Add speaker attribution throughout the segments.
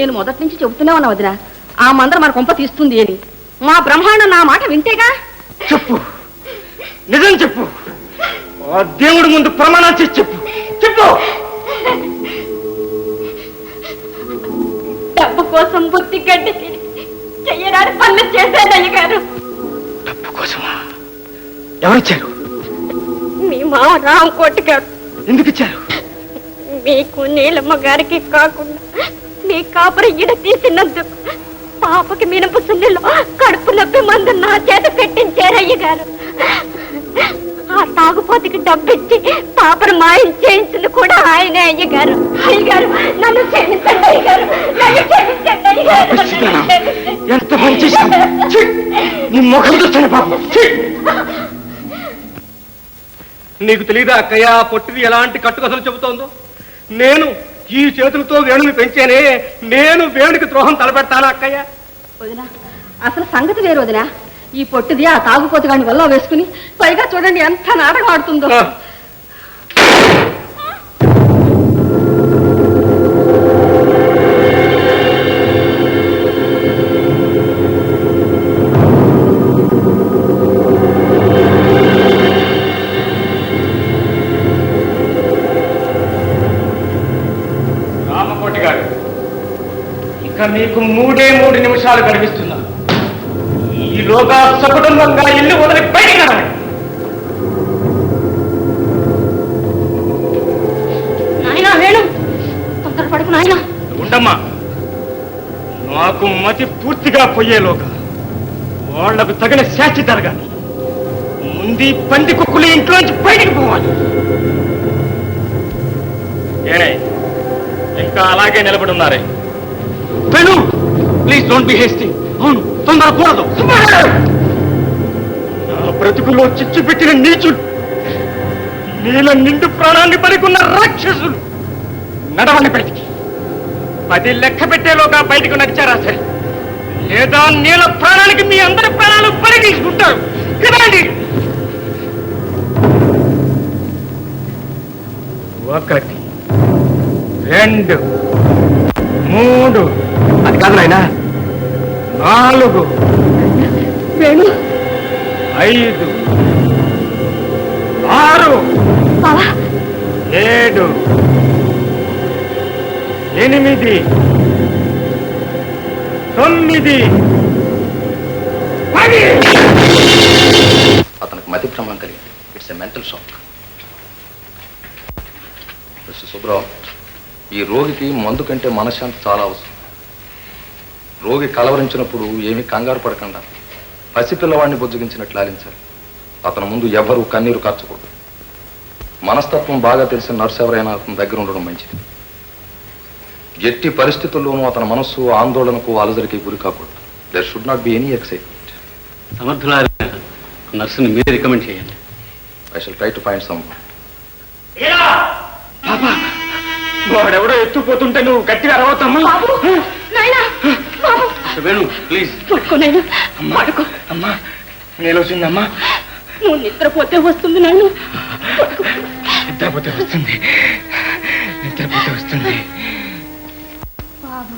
Speaker 1: నేను మొదటి నుంచి చెబుతూనే ఉన్నా వదినా, ఆ మందర మన కొంప తీస్తుంది అని. మా బ్రహ్మాండం నా మాట వింటేగా.
Speaker 2: చెప్పు, నిజం చెప్పు. ఆ దేవుడి ముందు ప్రమాణం చేసి చెప్పు. చెప్పు.
Speaker 1: డబ్బు కోసం బుద్ధి గడ్డి చెయ్యరాని పనులు చేశాను అయ్యగారు.
Speaker 2: డబ్బు కోసమా? ఎవరిచ్చారు?
Speaker 1: మీ మామ రామకోటి గారు.
Speaker 2: ఎందుకు ఇచ్చారు?
Speaker 1: మీకు నీలమ్మ గారికి కాకుండా మీ కాపురం ఈడ తీసినందుకు పాపకి మినప సున్నెలో కడుపు నొప్పి మందు నా చేత పెట్టించారయ్య గారు. ఆ తాగుపోతికి డబ్బిచ్చి పాపను మాయం చేయించింది కూడా ఆయనే అయ్యగారు. అయ్యగారు నన్ను క్షమించండి అయ్యగారు, నన్ను క్షమించండి అయ్యగారు.
Speaker 2: ఎంత మంచి నీ ముఖం చూస్తాను పాపం. నీకు తెలీదా అక్కయ్య, పొట్టిది ఎలాంటి కట్టుకథలు చెబుతోందో? నేను ఈ చేతులతో వేణుని పెంచానే, నేను వేణుకి ద్రోహం తలపెడతానా అక్కయ్య?
Speaker 1: వదినా, అసలు సంగతి వేరు వదినా. ఈ పొట్టిది ఆ తాగుపోతుగాని వల్ల వేసుకుని పైగా చూడండి ఎంత నాటకం ఆడుతుందో.
Speaker 2: రామకోటి గారు, ఇక మీకు 3 నిమిషాలు కనిపిస్తున్నా. ఈలోగా సకుటుంబంగా ఇల్లు వదిలి బయటికి రావాలి.
Speaker 1: నాయనా వేణు, తొందరపడుకు నాయనా.
Speaker 2: ఉండమ్మా, నాకు మతి పూర్తిగా పోయేలోగా వాళ్లకు తగిన శాస్తి జరగాలి. ముందు పంది కుక్కులు ఇంట్లోంచి బయటికి పోవాలి. ఏనే ఇంకా అలాగే నిలబడి ఉన్నారే? వెళ్ళు, ప్లీజ్ డోంట్ బి హేస్టీ. అవును, తొందరకూడదు. నా బ్రతుకులో చిచ్చు పెట్టిన నీచుడు, నీల నిండు ప్రాణాన్ని పలుకున్న రాక్షసులు. నడవండి బయటికి. 10 లెక్క పెట్టేలోగా బయటకు నడిచారా సరే, లేదా నీల ప్రాణానికి మీ అందరి ప్రాణాలు బలి తీసుకుంటారు. కదండి. 1 2 3 అది కాదు నాయనా, 4
Speaker 1: వేణు
Speaker 2: 5 6 7 8 9
Speaker 3: అతనికి మతి భ్రమం కలిగింది. It's a mental shock. Mister Subrao, ఈ రోగికి మందు కంటే మనశ్శాంతి చాలా అవసరం. రోగి కలవరించినప్పుడు ఏమీ కంగారు పడకుండా పసిపిల్లవాడిని బుజ్జగించినట్లు లాలించాలి. అతని ముందు ఎవరూ కన్నీరు కార్చకూడదు. మనస్తత్వం బాగా తెలిసిన నర్సు ఎవరైనా అతని దగ్గర ఉండడం మంచిది. ఎట్టి పరిస్థితుల్లోనూ అతని మనస్సు ఆందోళనకు అలజడికి గురి కాకూడదు. There should not be any excitement.
Speaker 4: సమర్థులైన నర్సుని మీరే రికమెండ్ చేయండి.
Speaker 3: I shall try to find some.
Speaker 2: వాడెవడో ఎత్తుపోతుంటే నువ్వు గట్టిగా అరవద్దమ్మా.
Speaker 4: వేణు ప్లీజ్
Speaker 1: పడుకోనైనా, పడుకో.
Speaker 2: అమ్మా, నీలొచ్చిందమ్మా.
Speaker 1: నువ్వు నిద్రపోతే వస్తుంది నాయన.
Speaker 2: నిద్రపోతే వస్తుంది, నిద్రపోతే వస్తుంది.
Speaker 1: బాబు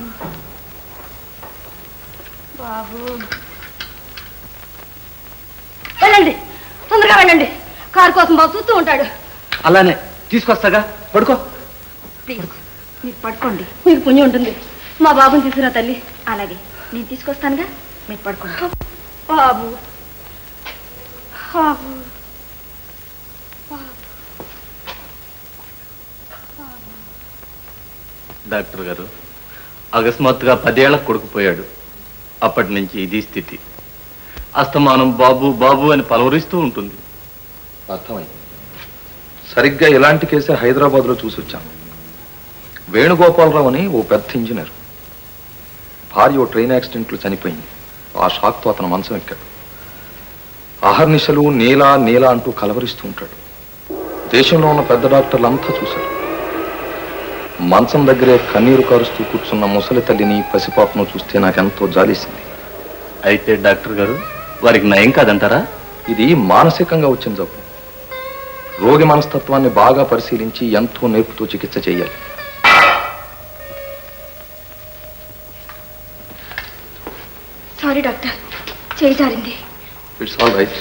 Speaker 1: బాబు వెళ్ళండి, తొందరగా వెళ్ళండి. కారు కోసం బాబు చూస్తూ ఉంటాడు.
Speaker 4: అలానే తీసుకొస్తాగా, పడుకో.
Speaker 1: ప్లీజ్ మీరు పడుకోండి, మీకు పుణ్యం ఉంటుంది. మా బాబుని తీసుకురా తల్లి. అలాగే, నేను తీసుకొస్తానుగా, మీరు పడుకోండి. బాబు బాబు
Speaker 4: డాక్టర్ గారు, అకస్మాత్తుగా 10 ఏళ్లకు కొడుకుపోయాడు. అప్పటి నుంచి ఇది స్థితి. అస్తమానం బాబు బాబు అని పలవరిస్తూ ఉంటుంది.
Speaker 3: అర్థమైంది. సరిగ్గా ఇలాంటి కేసే హైదరాబాద్లో చూసి వచ్చాను. వేణుగోపాలరావు అని ఓ పెద్ద ఇంజనీర్. భార్య ఓ ట్రైన్ యాక్సిడెంట్లో చనిపోయింది. ఆ షాక్తో అతను మంచం ఎక్కాడు. అహర్నిశలు నీలా నీలా అంటూ కలవరిస్తూ ఉంటాడు. దేశంలో ఉన్న పెద్ద డాక్టర్లంతా చూశారు. మంచం దగ్గరే కన్నీరు కారుస్తూ కూర్చున్న ముసలి తల్లిని పసిపాపను చూస్తే నాకెంతో జాలేసింది.
Speaker 4: అయితే డాక్టర్ గారు, వారికి నయం కాదంటారా?
Speaker 3: ఇది మానసికంగా వచ్చిన జబ్బు. రోగి మనస్తత్వాన్ని బాగా పరిశీలించి ఎంతో నేర్పుతూ చికిత్స చేయాలి.
Speaker 1: సారీ డాక్టర్, చేయి జారింది.
Speaker 3: It's all right.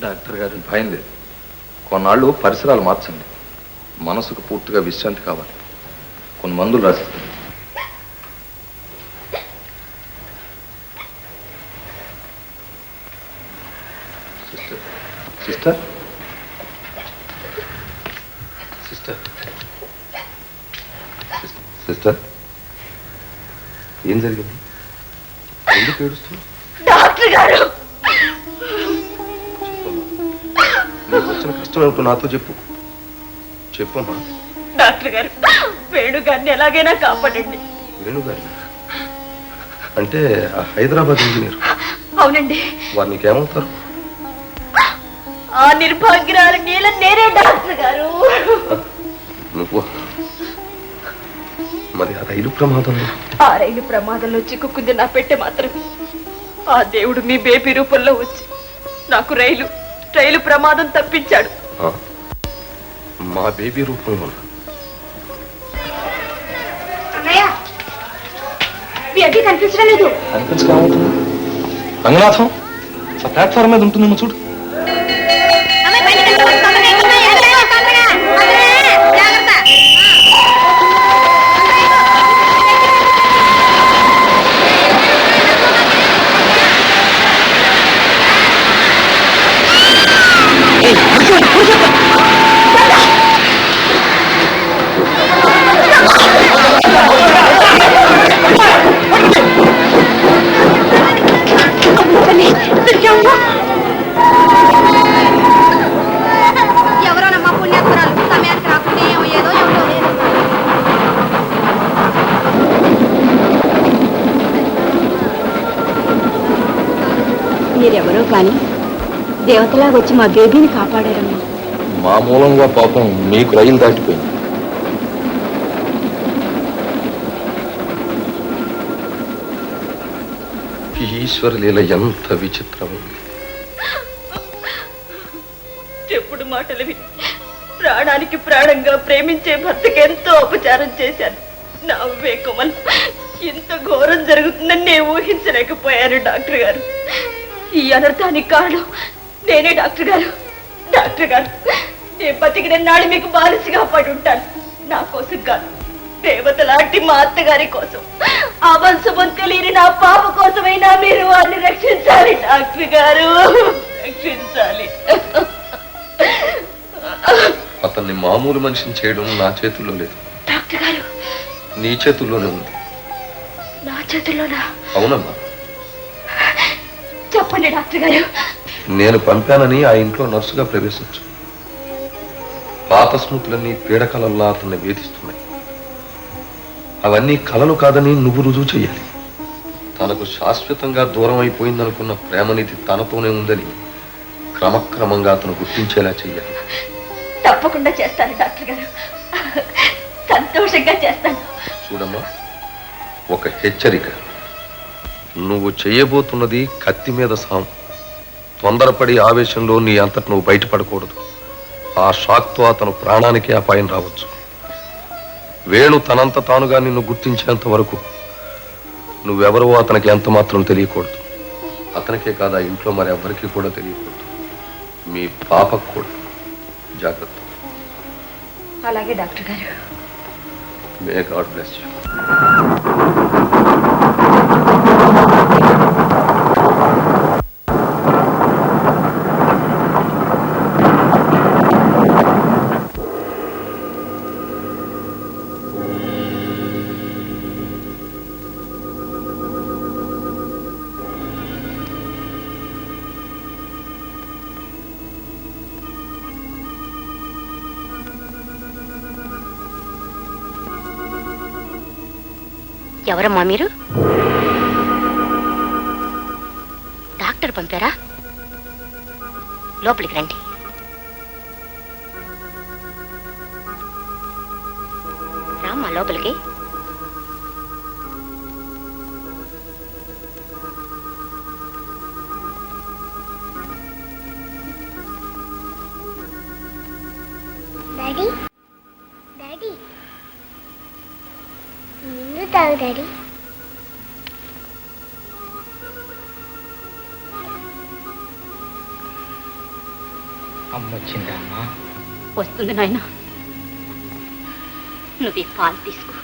Speaker 4: డాక్టర్ గారు,
Speaker 3: భయం లేదు. కొన్నాళ్ళు పరిసరాలు మార్చండి. మనసుకు పూర్తిగా విశ్రాంతి కావాలి. కొన్ని మందులు రాసిస్తాను. సిస్టర్ సిస్టర్ సిస్టర్ ఏం జరిగింది? ఎందుకు ఏడుస్తున్నావు?
Speaker 1: డాక్టర్ గారు,
Speaker 3: నీకు వచ్చిన కష్టం ఏమిటో నాతో చెప్పు. చెప్పమ్మా.
Speaker 1: డాక్టర్ గారు, వేణుగారిని ఎలాగైనా కాపాడండి.
Speaker 3: వేణుగారి అంటే ఆ హైదరాబాద్ ఇంజనీర్.
Speaker 1: అవునండి.
Speaker 3: వారు నీకేమవుతారు?
Speaker 1: ఆ నిర్భాగ్యురాలు నీళ్ళ నేనే డాక్టర్ గారు.
Speaker 3: నువ్వు మరి ఆ రైలు ప్రమాదంలో?
Speaker 1: ఆ రైలు ప్రమాదంలో చిక్కుకుంది నా పెట్టె మాత్రమే. ఆ దేవుడు మీ బేబీ రూపంలో వచ్చి నాకు రైలు ప్రమాదం తప్పించాడు.
Speaker 3: ఆ, మా బేబీ రూపంలో
Speaker 1: మీ అడ్డీ కనిపించడం లేదు.
Speaker 3: అనిపించకేమవుతుంది? రంగనాథం ఆ ప్లాట్ఫామ్ మీద ఉంటుందేమో చూడు.
Speaker 1: ఎవరోనమ్మా పుణ్యాత్మరాలు సమయానికి రాకుండా ఏదో ఎవరో లేదు. మీరెవరో కానీ దేవతలాగా వచ్చి మా బేబీని కాపాడారమ్మా.
Speaker 3: మా మూలంగా పాపం మీకు రైలు దాటిపోయింది. ఈశ్వర లీల ఎంత విచిత్రమైంది.
Speaker 1: చెప్పుడు మాటలు విని ప్రాణానికి ప్రాణంగా ప్రేమించే భర్తకి ఎంతో అపచారం చేశాను. నా వివేకం ఇంత ఘోరం జరుగుతుందని నేను ఊహించలేకపోయాను డాక్టర్ గారు. ఈ అనర్థానికి కారణం నేనే డాక్టర్ గారు. డాక్టర్ గారు, నేను బతికిన నాడు మీకు బానిసగా పడి ఉంటాను. నా కోసం కాదు, దేవత లాంటి మా అత్తగారి కోసం, ఆ వంశం తెలియని నా పాప కోసమైనా మీరు వారిని రక్షించాలి డాక్టర్ గారు, రక్షించాలి.
Speaker 3: అతన్ని మామూలు మనిషిని చేయడం నా చేతుల్లో లేదు.
Speaker 1: డాక్టర్ గారు,
Speaker 3: నీ చేతుల్లోనే ఉంది.
Speaker 1: నా చేతుల్లోనా?
Speaker 3: అవునమ్మా.
Speaker 1: చెప్పండి డాక్టర్ గారు.
Speaker 3: నేను పంపానని ఆ ఇంట్లో నర్సుగా ప్రవేశించు. పాత స్మృతులన్నీ పీడకలల్లా అతన్ని వేధిస్తున్నాయి. అవన్నీ కలలు కాదని నువ్వు రుజువు చెయ్యాలి. తనకు శాశ్వతంగా దూరం అయిపోయిందనుకున్న ప్రేమనిధి తనతోనే ఉందని క్రమక్రమంగా అతను గుర్తించేలా చెయ్యాలి.
Speaker 1: తప్పకుండా చేస్తాను డాక్టర్ గారు, సంతోషంగా చేస్తాను.
Speaker 3: చూడమ్మా, ఒక హెచ్చరిక. నువ్వు చెయ్యబోతున్నది కత్తి మీద సాము. తొందరపడి ఆవేశంలో నీ అంతట నువ్వు బయటపడకూడదు. ఆ షాక్తో అతను ప్రాణానికి అపాయం రావచ్చు. వేణు తనంత తానుగా నిన్ను గుర్తించేంత వరకు నువ్వెవరో అతనికి ఎంత మాత్రం తెలియకూడదు. అతనికే కాదు, ఆ ఇంట్లో మరి ఎవరికీ కూడా తెలియకూడదు. మీ పాపకు కూడా. జాగ్రత్త.
Speaker 1: అలాగే డాక్టర్ గారు.
Speaker 3: May God bless you.
Speaker 1: ఎవరమ్మా మీరు? డాక్టర్ పంపారా? లోపలికి రండి. రామ్మా లోపలికి.
Speaker 5: డాడీ డాడీ నువ్వు తాగు డాడీ.
Speaker 2: అమ్మ వచ్చిందా అమ్మా?
Speaker 1: వస్తుంది నాయన, నువ్వు ఈ పాలు తీసుకో.